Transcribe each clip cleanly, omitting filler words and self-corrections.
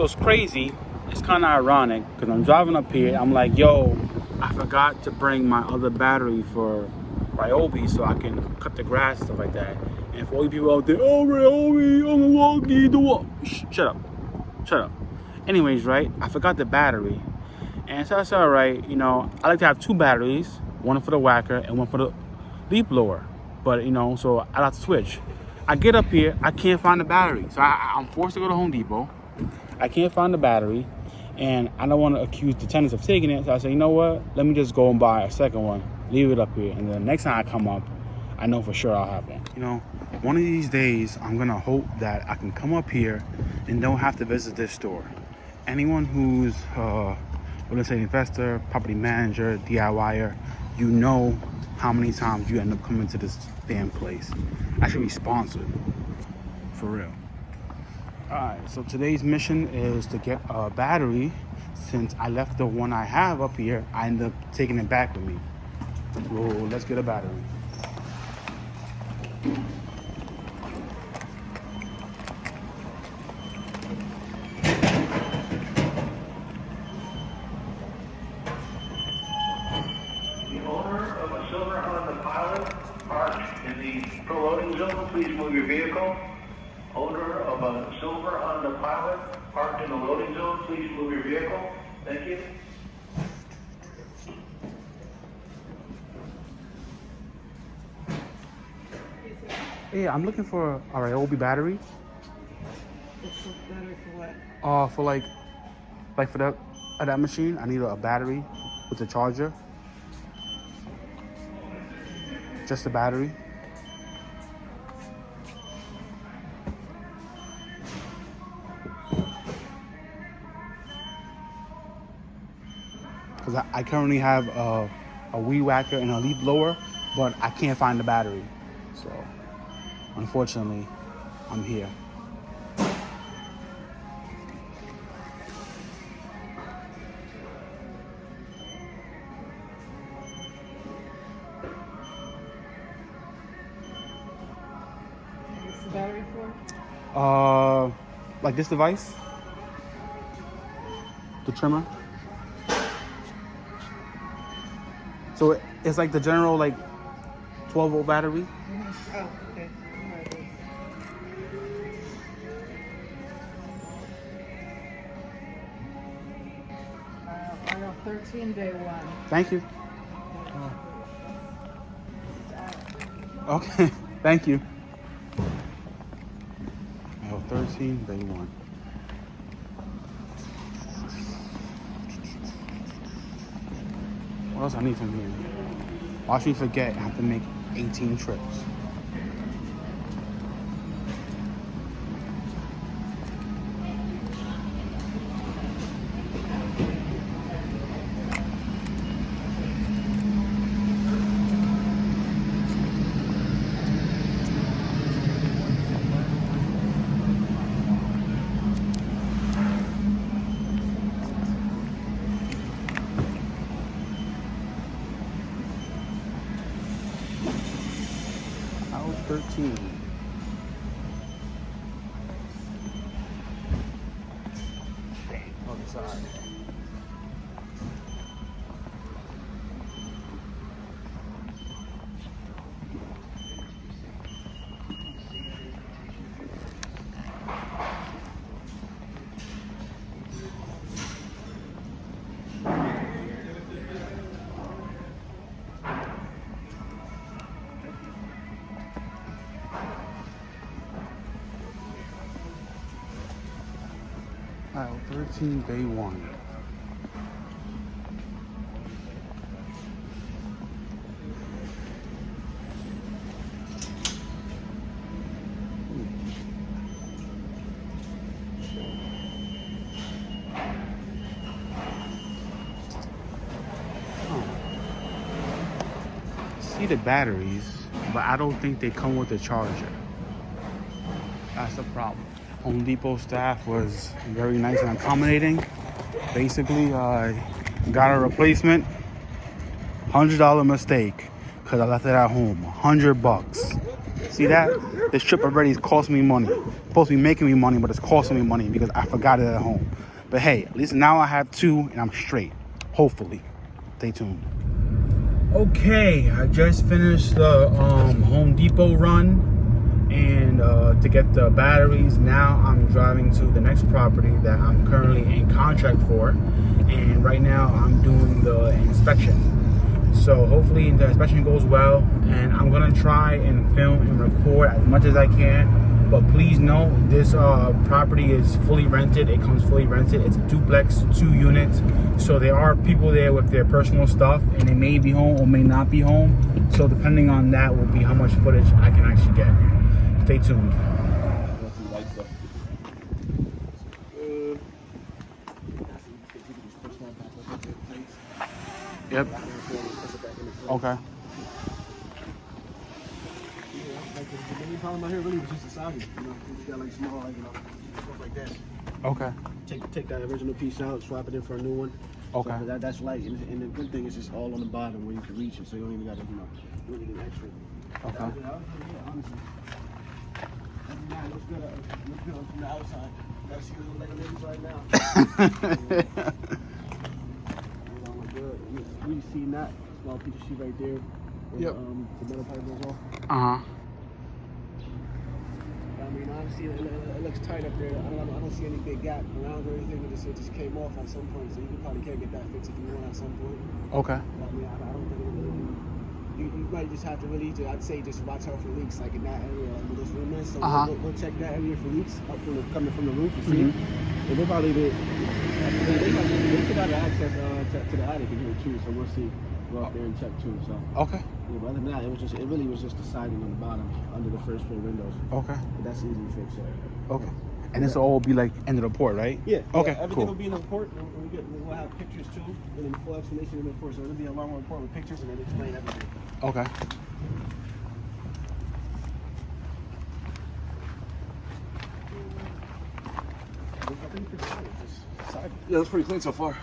So it's crazy. It's kind of ironic because I'm driving up here. I'm like, yo, I forgot to bring my other battery for Ryobi so I can cut the grass and stuff like that. And for all you people out there, oh, Ryobi, I'm a walkie, do what? Shut up. Shut up. Anyways, right? I forgot the battery. And so that's all right. You know, I like to have two batteries, one for the whacker and one for the leaf blower. But, you know, so I have to switch. I get up here, I can't find the battery. So I'm forced to go to Home Depot. I can't find the battery, and I don't want to accuse the tenants of taking it. So I say, you know what? Let me just go and buy a second one, leave it up here, and then next time I come up, I know for sure I'll have one. You know, one of these days, I'm gonna hope that I can come up here and don't have to visit this store. Anyone who's, let's say, investor, property manager, DIYer, you know how many times you end up coming to this damn place. I should be sponsored, for real. Alright, so today's mission is to get a battery. Since I left the one I have up here, I ended up taking it back with me. Whoa, let's get a battery. The owner of a silver Honda Pilot parked in the pro-loading zone, please move your vehicle. Owner of a silver Honda Pilot parked in the loading zone, please move your vehicle. Thank you. Hey, I'm looking for a Ryobi battery. Battery for what? For like for that machine, I need a battery with a charger. Just a battery. Because I currently have a weed whacker and a leaf blower, but I can't find the battery. So, unfortunately, I'm here. What's the battery for? Like this device, the trimmer. So it's like the general 12-volt battery. Mm-hmm. Oh, okay. I know 13 day one. Thank you. Okay, thank you. Oh, 13 day one. What else I need from here? Watch me forget, I have to make 18 trips. Aisle 13. Dang, other side. Aisle 13, day one. See the batteries, but I don't think they come with a charger. That's the problem. Home Depot staff was very nice and accommodating. Basically, got a replacement. $100 mistake because I left it at home. $100. See that? This trip already is costing me money. It's supposed to be making me money, but it's costing me money because I forgot it at home. But hey, at least now I have 2 and I'm straight. Hopefully. Stay tuned. Okay, I just finished the Home Depot run and to get the batteries. Now I'm driving to the next property that I'm currently in contract for, and right now I'm doing the inspection. So hopefully the inspection goes well, and I'm gonna try and film and record as much as I can. But please know, this property is fully rented. It comes fully rented. It's a duplex, 2 units. So there are people there with their personal stuff, and they may be home or may not be home. So depending on that will be how much footage I can actually get. Stay tuned. Yep. Okay. The main problem out here really was just the siding. You know, we just got like small, like, you know, stuff like that. Okay. Take that original piece out, swap it in for a new one. Okay. So that's light, and the good thing is it's all on the bottom where you can reach it, so you don't even got to, you know, do anything extra. Okay. Honestly. Nah, it looks good. Looks good from the outside. Gotta see what like ladies right now. Good. You see that small piece of sheet right there? Yep. The metal pipe goes off. I mean, honestly, it looks tight up there. I don't see any big gap around or anything. It just came off at some point, so you probably can't get that fixed if you want at some point. Okay. But, I mean, I don't think it really. You might just have to really, I'd say, just watch out for leaks, like in that area, like where this room is. So we'll check that area for leaks up from coming from the roof and see. And they probably did. They should have access to the attic in here too. So we'll see. Go up there and check too. So. Okay. Yeah, but other than that, it really was just the siding on the bottom under the first floor windows. Okay. But that's easy to fix. So. Okay. And this will all be like end of the report, right? Yeah. Okay. Everything Cool. will be in the report. And we'll have pictures too, and then full explanation in the report. So it'll be a long report with pictures and then explain everything. Okay. Yeah, that's pretty clean so far.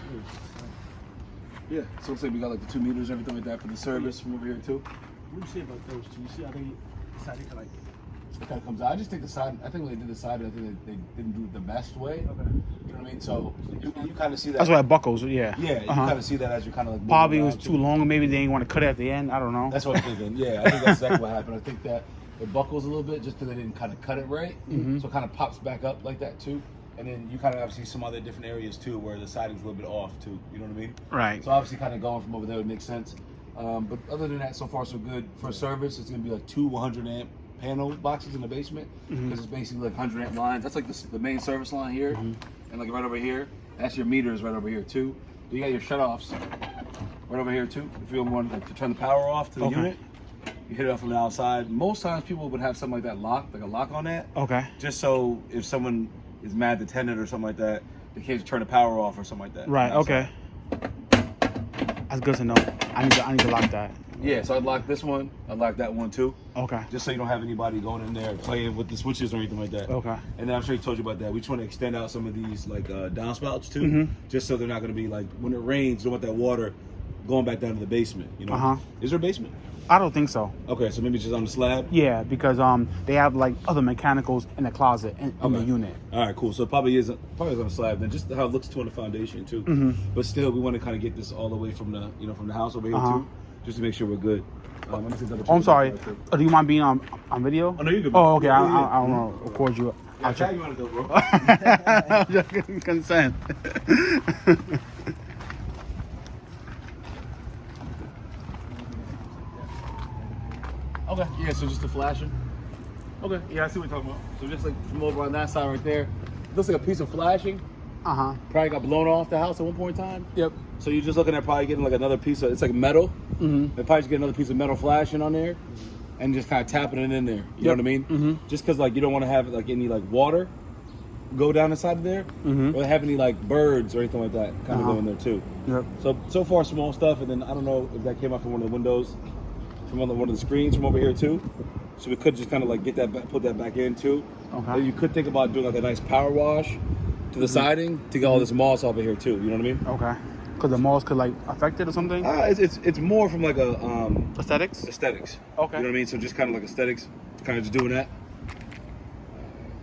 Yeah, so let's say we got like the 2 meters, everything like that for the service from over here too. What do you say about those two? You see how they decided to like. It kind of comes out. I just think the side. I think when they did the side, I think they didn't do it the best way. Okay. You know what I mean? So you kind of see that. That's why it buckles. Yeah. Yeah, you kind of see that as you're kind of like. Probably it was too long, or maybe they didn't want to cut it at the end. I don't know. That's what I'm thinking. Yeah, I think that's exactly what happened. I think that it buckles a little bit just because they didn't kind of cut it right. So it kind of pops back up like that too. And then you kind of obviously some other different areas too where the siding's a little bit off too. You know what I mean? Right. So obviously kind of going from over there would make sense. But other than that, so far so good. For service, it's going to be like 2 100 amp panel boxes in the basement because it's basically like 100 amp lines. That's like the main service line here. And like right over here, that's your meters right over here too. You got your shutoffs right over here too. If you want to turn the power off to the unit, you hit it up from the outside. Most times people would have something like that locked, like a lock on that. Okay. Just so if someone is mad at the tenant or something like that, they can't turn the power off or something like that. Right. Okay. That's good to know. I need to lock that. Yeah, so I'd lock this one. I'd lock that one too. Okay. Just so you don't have anybody going in there playing with the switches or anything like that. Okay. And then I'm sure he told you about that. We just want to extend out some of these like downspouts too, just so they're not going to be like when it rains, you don't want that water going back down to the basement. You know. Is there a basement? I don't think so. Okay, so maybe it's just on the slab. Yeah, because they have like other mechanicals in the closet in the unit. All right, cool. So it probably is on the slab then, just how it looks too on the foundation too. But still, we want to kind of get this all the way from the from the house over here too, just to make sure we're good. I'm sorry. Do you mind being on video? Oh no, you're good. Oh, okay. I don't want to record you. I'll tag you on it though, bro. Just consent. Okay, yeah, so just the flashing. Okay, yeah, I see what you're talking about. So just like from over on that side right there, looks like a piece of flashing. Probably got blown off the house at one point in time. Yep. So you're just looking at probably getting like another piece of, it's like metal. They probably just get another piece of metal flashing on there and just kind of tapping it in there. You know what I mean? Just because like you don't want to have like any like water go down inside of there or have any like birds or anything like that kind of go in there too. Yep. So far small stuff, and then I don't know if that came out from one of the windows, from one of the screens from over here too. So we could just kind of like get that back, put that back in too. Okay. Then you could think about doing like a nice power wash to the siding to get all this moss off of here too. You know what I mean? Okay. Because the moss could like affect it or something. It's more from like a aesthetics. Aesthetics. Okay. You know what I mean? So just kind of like aesthetics. kind of just doing that.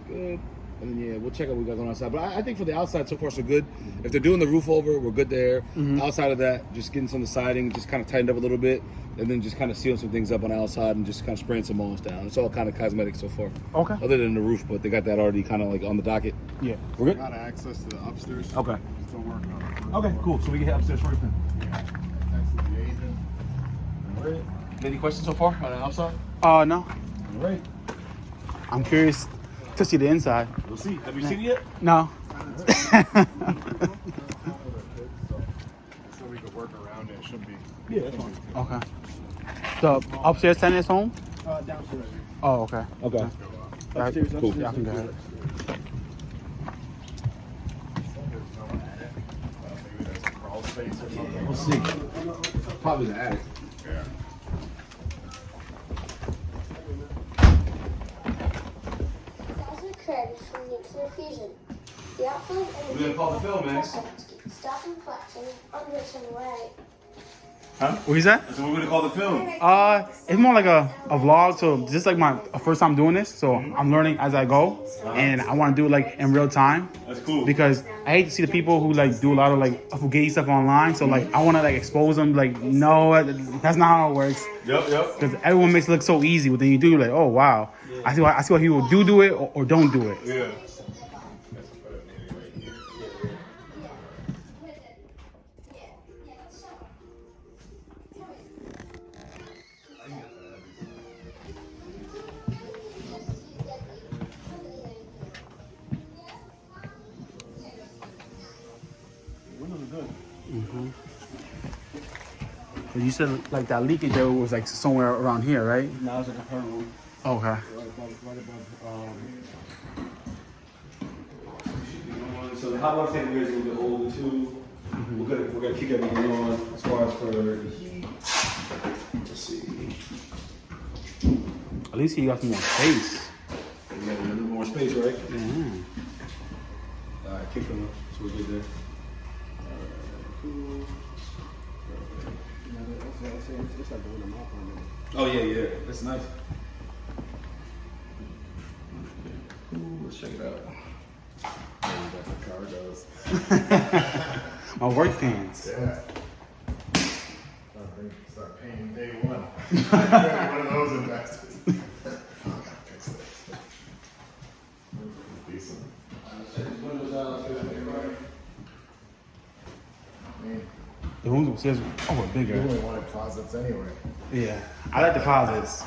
Good. And then, yeah, we'll check out what we got going on outside. But I think for the outside, so far, so good. If they're doing the roof over, we're good there. Outside of that, just getting some of the siding, just kind of tightened up a little bit. And then just kind of sealing some things up on the outside and just kind of spraying some walls down. It's all kind of cosmetic so far. Okay. Other than the roof, but they got that already kind of like on the docket. Yeah. We're good? Got access to the upstairs. Okay. Still working on it. Okay, cool. So we can head upstairs first then. Yeah. Next to the agent. All right. Any questions so far on the outside? No. All right. I'm curious to see the inside. We'll see. Have you seen it yet? No. So we could work around it. Should be. Yeah, that's fine. Okay. The upstairs tenant is home? Downstairs. Oh, okay. Okay. Upstairs, Cool. upstairs, Yeah, I can go ahead. There's no attic. Maybe there's a crawl space or something. We'll see. Probably the attic. Yeah. Seismic currents from nuclear fusion. The outflow of We're gonna call the film, man. Stop inflection under its own way. What is that? That's what we're gonna call the film. It's more like a vlog. So this is like my first time doing this. So I'm learning as I go, and I want to do it like in real time. That's cool. Because I hate to see the people who like do a lot of like fugazi stuff online. So like I want to like expose them. Like no, that's not how it works. Yep. Because everyone makes it look so easy. But then you do, you're like, oh wow, I see why people do it or don't do it. Yeah. But you said like that leakage there was like somewhere around here, right? Now it's like a her room. Okay. Right above. So the hot water tank is a little bit older too. We're gonna keep everything on as far as for the heat. Let's see. At least you got some more space. We got a little more space, right? Yeah. Alright, kick them up. So we're good there. Cool. It's like doing a mop on it. Oh yeah. That's nice. Cool. Let's check it out. That's what car goes. My work pants. Yeah. Start painting day one. One of those investors. I gotta fix this. Decent. I mean, The rooms upstairs were you bigger. only wanted closets anyway. Yeah. I like the closets.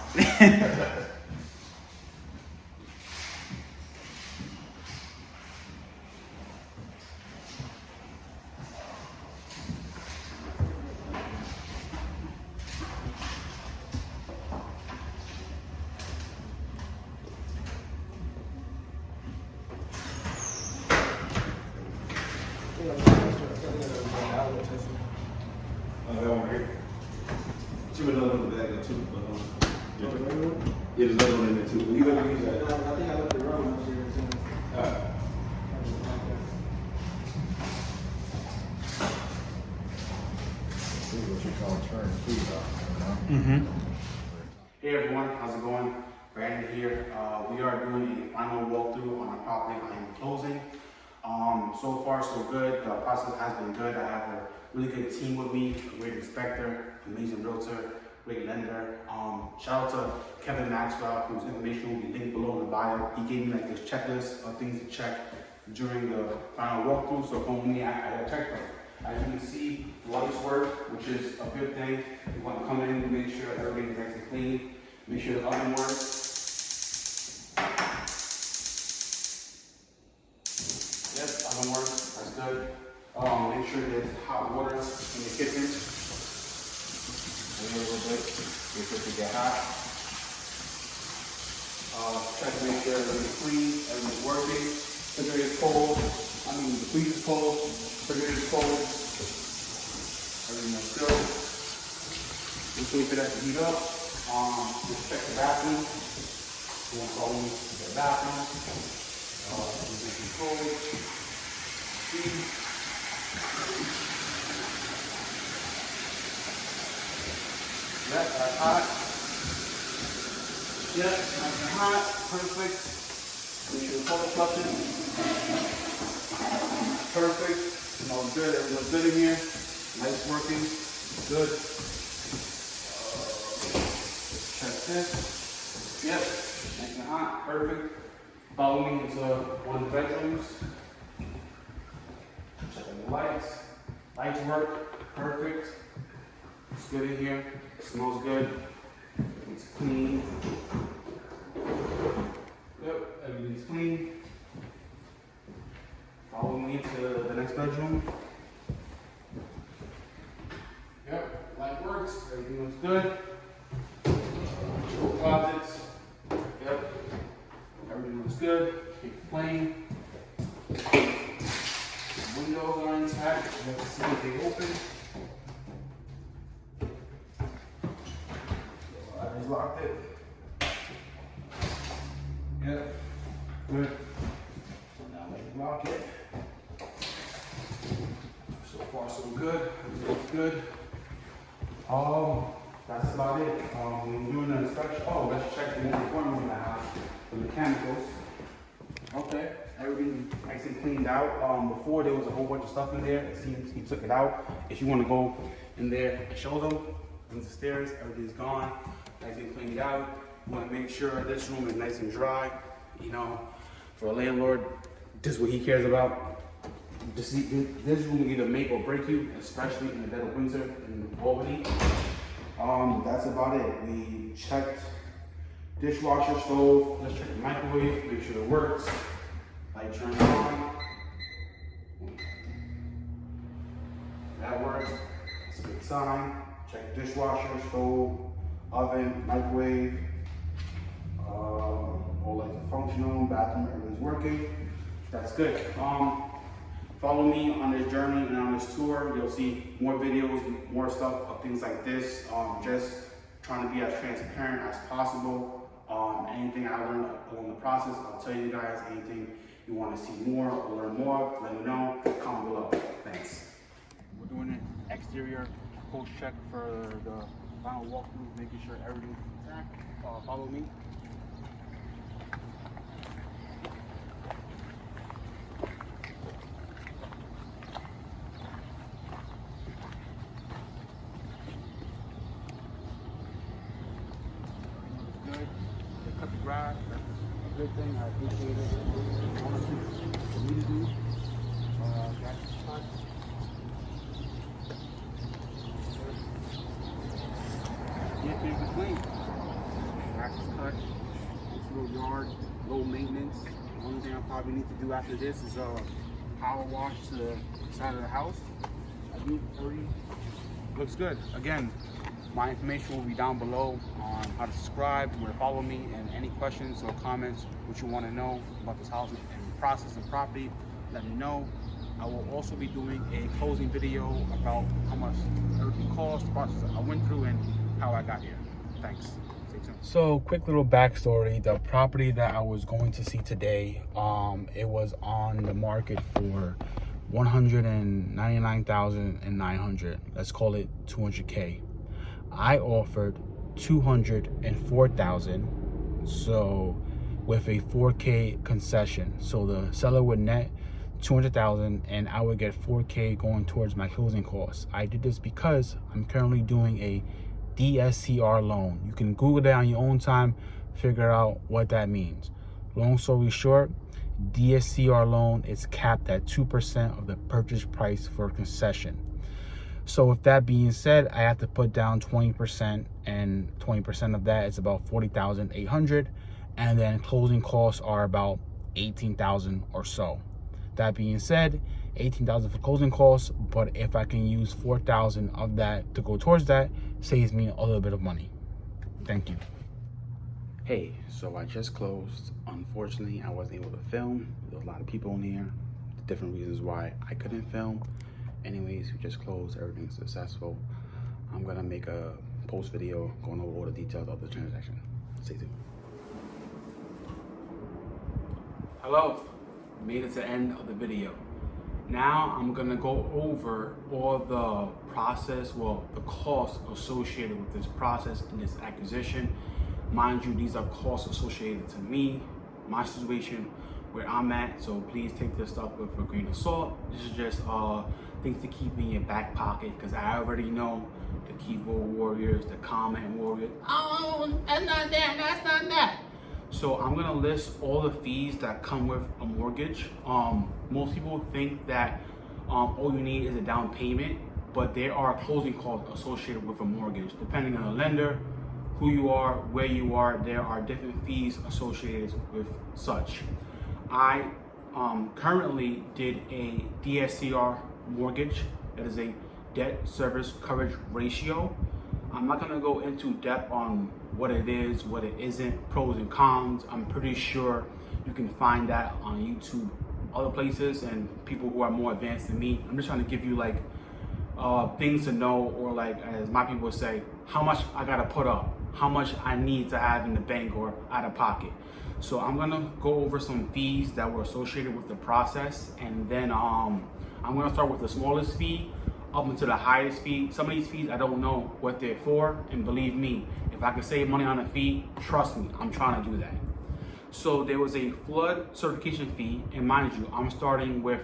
That one right here. She would another one in the bag too. Yeah, there's another one in there too. You gotta use that. I think I left the room upstairs. This is what you call turnkey, though. Hey everyone, how's it going? Brandon here. We are doing a final walkthrough on our property I am closing. So far so good. The process has been good. I have a really good team with me, a great inspector, amazing realtor, great lender. Shout out to Kevin Maxwell, whose information will be linked below in the bio. He gave me like this checklist of things to check during the final walkthrough. So from me, I had a checklist. As you can see, the lights work, which is a good thing. You want to come in and make sure everything is nice and clean. Make sure the oven works. Yes, oven works. That's good. Make sure there's hot water in the kitchen. Wait a little bit. Wait for it to get hot. Check to make sure everything's clean, everything's working. Refrigerator is cold. The freezer is cold. Refrigerator is cold. Everything is good. Just wait for that to heat up. Just check the bathroom. You want to go in the bathroom. Control. That's hot. Yep, nice and hot, perfect. Make sure the color flushes. Perfect. Smells good. Everything's good in here. Lights working. Good. Check this. Yep, nice and hot, perfect. Follow me into one of the bedrooms. Checking the lights. Lights work, perfect. It's good in here. It smells good. It's clean. Yep, everything's clean. Follow me to the next bedroom. Yep, light works. Everything looks good. Closets. Yep, everything looks good. Keep it plain. Windows are intact. Let's see if they open. I just locked it. Yep. Good. Now let me lock it. So far so good. Everything's good. That's about it. When we're doing the inspection, let's check the most important one in the house, the mechanicals. Okay, everything nice and cleaned out. Before there was a whole bunch of stuff in there. It seems he took it out. If you want to go in there and show them, on the stairs, everything's gone. Nice and cleaned out. You want to make sure this room is nice and dry. You know, for a landlord, this is what he cares about. This room will either make or break you, especially in the dead of winter in Albany. That's about it. We checked dishwasher, stove. Let's check the microwave, make sure it works. Light turns on. That works. That's a good sign. Check dishwasher, stove, oven, microwave. All lights are functional. Bathroom, everything's working. That's good. Follow me on this journey and on this tour. You'll see more videos, more stuff of things like this. Just trying to be as transparent as possible. Anything I learned along the process, I'll tell you guys. Anything you want to see more or learn more, let me know. Comment below. Thanks. We're doing an exterior post check for the final walkthrough, making sure everything's intact. Follow me. Cut the grass, that's a good thing. I appreciate it. Honestly, for me to do. Grass is cut. Can't be clean. Grass is cut. This little yard, low maintenance. The only thing I probably need to do after this is power wash to the side of the house. I do everything. Looks good. Again, my information will be down below on how to subscribe, where to follow me, and any questions or comments which you want to know about this house and process and property, let me know. I will also be doing a closing video about how much everything cost, the process I went through, and how I got here. Thanks. Stay tuned. So, quick little backstory. The property that I was going to see today, it was on the market for $199,900. Let's call it $200K. I offered $204,000, so with a $4K concession. So the seller would net $200,000 and I would get $4K going towards my closing costs. I did this because I'm currently doing a DSCR loan. You can Google that on your own time, figure out what that means. Long story short, DSCR loan is capped at 2% of the purchase price for a concession. So with that being said, I have to put down 20%, and 20% of that is about $40,800, and then closing costs are about $18,000 or so. That being said, $18,000 for closing costs, but if I can use $4,000 of that to go towards that, saves me a little bit of money. Thank you. Hey, so I just closed. Unfortunately, I wasn't able to film. There was a lot of people in here. Different reasons why I couldn't film. Anyways, we just closed. Everything's successful. I'm gonna make a post video going over all the details of the transaction. Stay tuned. Hello, made it to the end of the video. Now I'm gonna go over all the process, well, the costs associated with this process and this acquisition. Mind you, these are costs associated to me, my situation, where I'm at. So please take this stuff with a grain of salt. This is just things to keep in your back pocket, because I already know the keyboard warriors, the comment warriors. Oh, that's not that, that's not that. So I'm gonna list all the fees that come with a mortgage. Most people think that all you need is a down payment, but there are closing costs associated with a mortgage. Depending on the lender, who you are, where you are, there are different fees associated with such. I currently did a DSCR mortgage. That is a debt service coverage ratio. I'm not gonna go into depth on what it is, what it isn't, pros and cons. I'm pretty sure you can find that on YouTube, other places, and people who are more advanced than me. I'm just trying to give you like things to know, or like, as my people say, how much I gotta put up, how much I need to have in the bank or out of pocket. So I'm gonna go over some fees that were associated with the process, and then I'm gonna start with the smallest fee up into the highest fee. Some of these fees I don't know what they're for, and believe me, if I can save money on a fee, trust me, I'm trying to do that. So there was a flood certification fee, and mind you, I'm starting with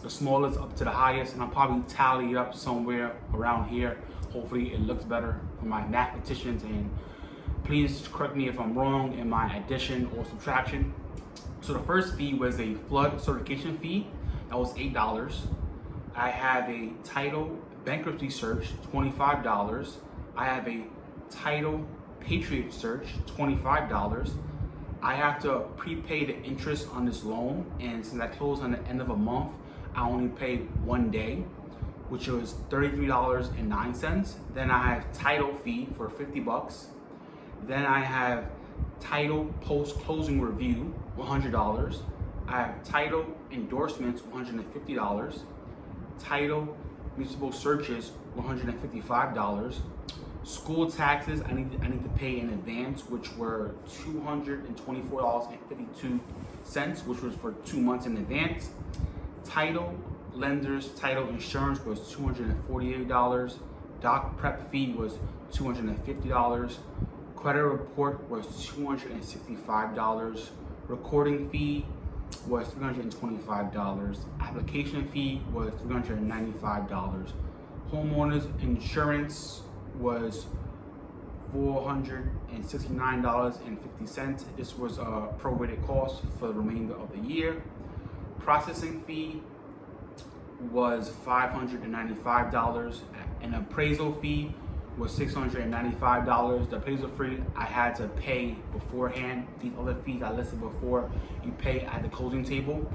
the smallest up to the highest, and I'll probably tally it up somewhere around here. Hopefully it looks better for my mathematicians, and please correct me if I'm wrong in my addition or subtraction. So the first fee was a flood certification fee. That was $8. I have a title bankruptcy search, $25. I have a title patriot search, $25. I have to prepay the interest on this loan, and since I close on the end of a month, I only pay 1 day, which was $33.09. Then I have title fee for $50. Then I have title post-closing review, $100. I have title endorsements, $150. Title municipal searches, $155. School taxes, I need to pay in advance, which were $224.52, which was for 2 months in advance. Title lenders, title insurance was $248. Doc prep fee was $250. Credit report was $265. Recording fee was $325. Application fee was $395. Homeowners insurance was $469.50. This was a prorated cost for the remainder of the year. Processing fee was $595. An appraisal fee was $695. The appraisal fee I had to pay beforehand. These other fees I listed before, you pay at the closing table.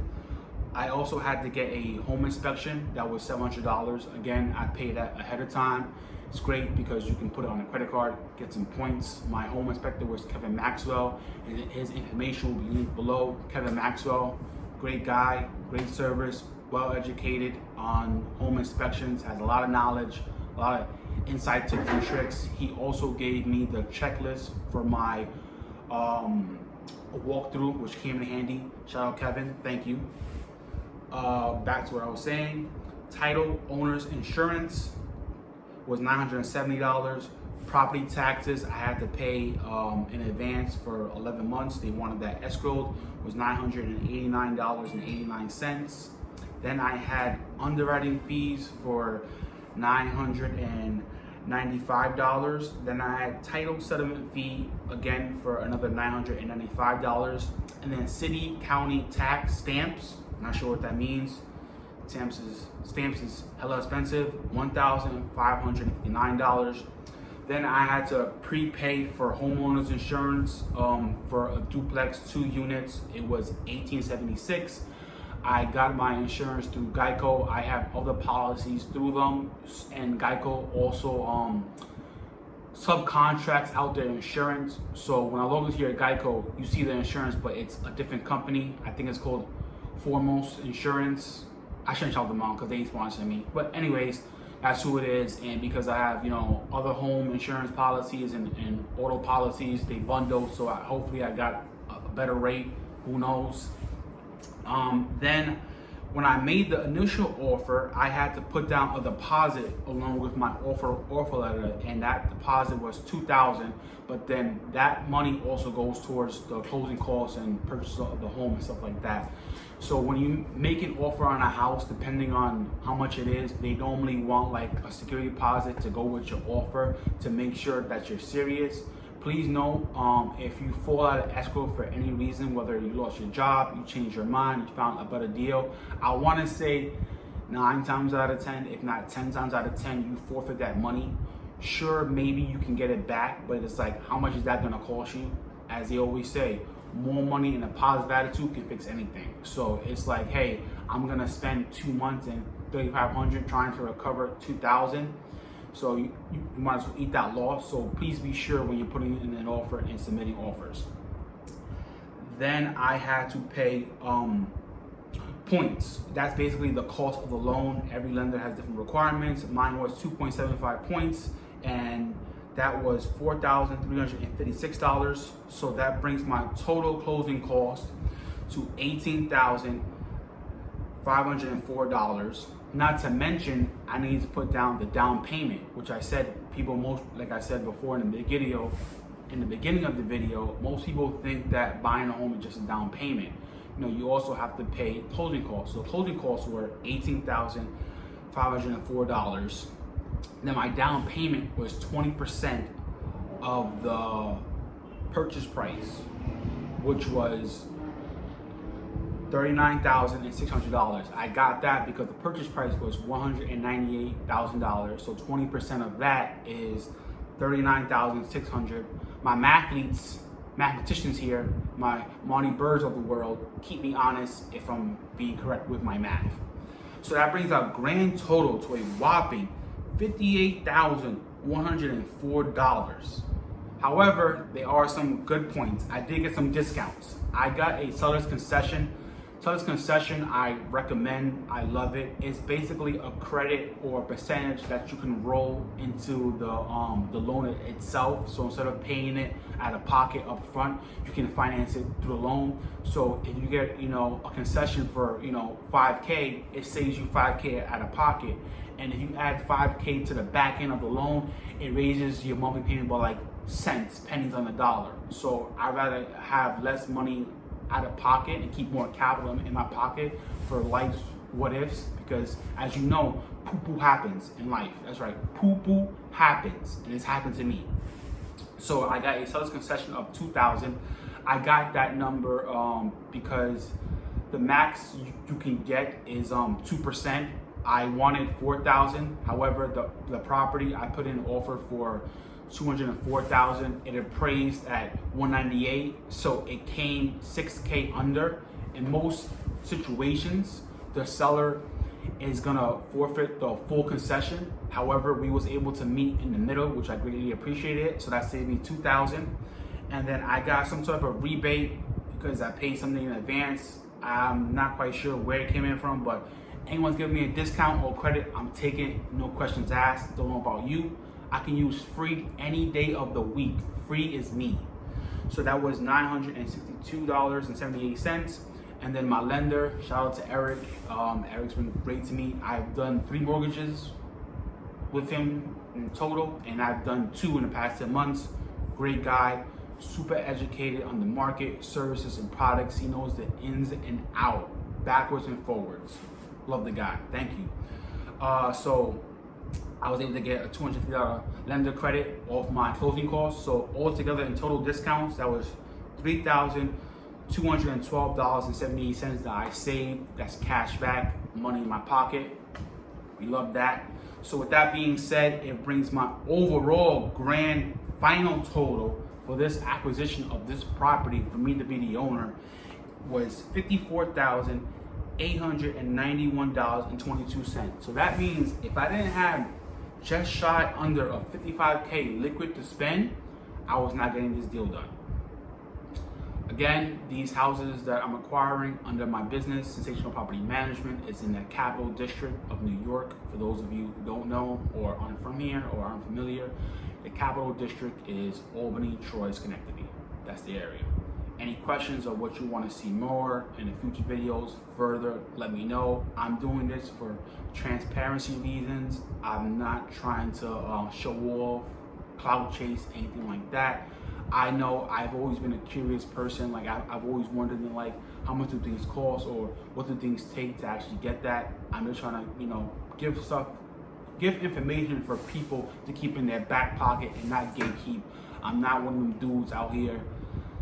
I also had to get a home inspection. That was $700. Again, I paid that ahead of time. It's great because you can put it on a credit card, get some points. My home inspector was Kevin Maxwell, and his information will be linked below. Kevin Maxwell, great guy, great service, well educated on home inspections, has a lot of knowledge, a lot of inside tips and tricks. He also gave me the checklist for my walkthrough, which came in handy. Shout out Kevin, thank you. Back to what I was saying. Title owner's insurance was $970. Property taxes I had to pay in advance for 11 months. They wanted that escrowed, was $989.89. Then I had underwriting fees for $995. Then I had title settlement fee again for another $995. And then city, county tax stamps, not sure what that means. Stamps is hella expensive, $1,559. Then I had to prepay for homeowners insurance for a duplex 2 units. It was $1,876. I got my insurance through Geico. I have other policies through them, and Geico also subcontracts out their insurance. So when I log into here at Geico, you see the insurance, but it's a different company. I think it's called Foremost Insurance. I shouldn't shout them out because they ain't sponsoring me. But anyways, that's who it is. And because I have, other home insurance policies and auto policies, they bundle. So hopefully I got a better rate. Who knows? Then When I made the initial offer, I had to put down a deposit along with my offer letter, and that deposit was $2,000. But then that money also goes towards the closing costs and purchase of the home and stuff like that. So when you make an offer on a house, depending on how much it is, they normally want like a security deposit to go with your offer to make sure that you're serious. Please know, if you fall out of escrow for any reason, whether you lost your job, you changed your mind, you found a better deal, I want to say 9 times out of 10, if not 10 times out of 10, you forfeit that money. Sure, maybe you can get it back, but it's like, how much is that going to cost you? As they always say, more money and a positive attitude can fix anything. So it's like, hey, I'm going to spend 2 months and $3,500 trying to recover $2,000. So you might as well eat that loss. So please be sure when you're putting in an offer and submitting offers. Then I had to pay points. That's basically the cost of the loan. Every lender has different requirements. Mine was 2.75 points, and that was $4,356. So that brings my total closing cost to $18,504. Not to mention, I need to put down the down payment, which I said like I said before in the beginning of the video, most people think that buying a home is just a down payment. You know, you also have to pay closing costs. So closing costs were $18,504. Then my down payment was 20% of the purchase price, which was $39,600. I got that because the purchase price was $198,000. So 20% of that is $39,600. My mathematicians here, my Monty Birds of the world, keep me honest if I'm being correct with my math. So that brings our grand total to a whopping $58,104. However, there are some good points. I did get some discounts. I got a seller's concession. Seller's concession, I recommend, I love it. It's basically a credit or a percentage that you can roll into the loan itself. So instead of paying it out of pocket up front, you can finance it through the loan. So if you get, a concession for, $5K, it saves you $5K out of pocket. And if you add $5K to the back end of the loan, it raises your monthly payment by like cents, pennies on the dollar. So I'd rather have less money out of pocket and keep more capital in my pocket for life's what ifs, because as you know, poo-poo happens in life. That's right, poo-poo happens, and it's happened to me. So I got a seller's concession of $2,000. I got that number because the max you can get is 2%. I wanted $4,000. However, the property I put in an offer for $204,000. It appraised at $198,000, so it came $6K under. In most situations, the seller is gonna forfeit the full concession. However, we was able to meet in the middle, which I greatly appreciated. So that saved me $2,000. And then I got some type of rebate because I paid something in advance. I'm not quite sure where it came in from, but anyone's giving me a discount or credit, I'm taking, no questions asked. Don't know about you. I can use free any day of the week. Free is me. So that was $962.78. And then my lender, shout out to Eric. Eric's been great to me. I've done 3 mortgages with him in total, and I've done 2 in the past 10 months. Great guy, super educated on the market, services and products. He knows the ins and out, backwards and forwards. Love the guy, thank you. So I was able to get a $250 lender credit off my closing costs. So altogether in total discounts, that was $3,212.78 that I saved. That's cash back, money in my pocket. We love that. So with that being said, it brings my overall grand final total for this acquisition of this property for me to be the owner was $54,891.22. So that means if I didn't have just shy under a $55K liquid to spend, I was not getting this deal done. Again, these houses that I'm acquiring under my business, Sensational Property Management, is in the Capital District of New York. For those of you who don't know or aren't from here or aren't familiar, the Capital District is Albany, Troy, Schenectady. That's the area. Any questions or what you want to see more in the future videos, further, let me know. I'm doing this for transparency reasons. I'm not trying to show off, clout chase, anything like that. I know I've always been a curious person. Like I've always wondered, like, how much do things cost or what do things take to actually get that. I'm just trying to, you know, give information for people to keep in their back pocket and not gatekeep. I'm not one of them dudes out here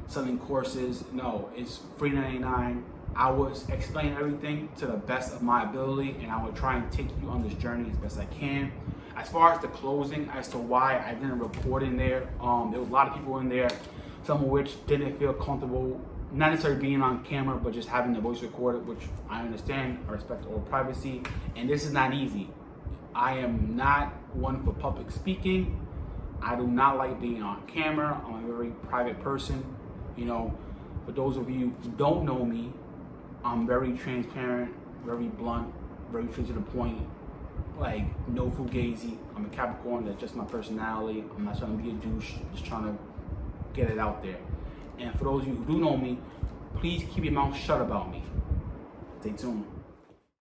selling courses. No, it's free $99. I will explain everything to the best of my ability, and I will try and take you on this journey as best I can. As far as the closing, as to why I didn't record in there, there was a lot of people in there, some of which didn't feel comfortable, not necessarily being on camera, but just having the voice recorded, which I understand. I respect all privacy, and this is not easy. I am not one for public speaking. I do not like being on camera. I'm a very private person. You know, for those of you who don't know me, I'm very transparent, very blunt, very straight to the point. Like, no fugazi. I'm a Capricorn. That's just my personality. I'm not trying to be a douche. Just trying to get it out there. And for those of you who do know me, please keep your mouth shut about me. Stay tuned.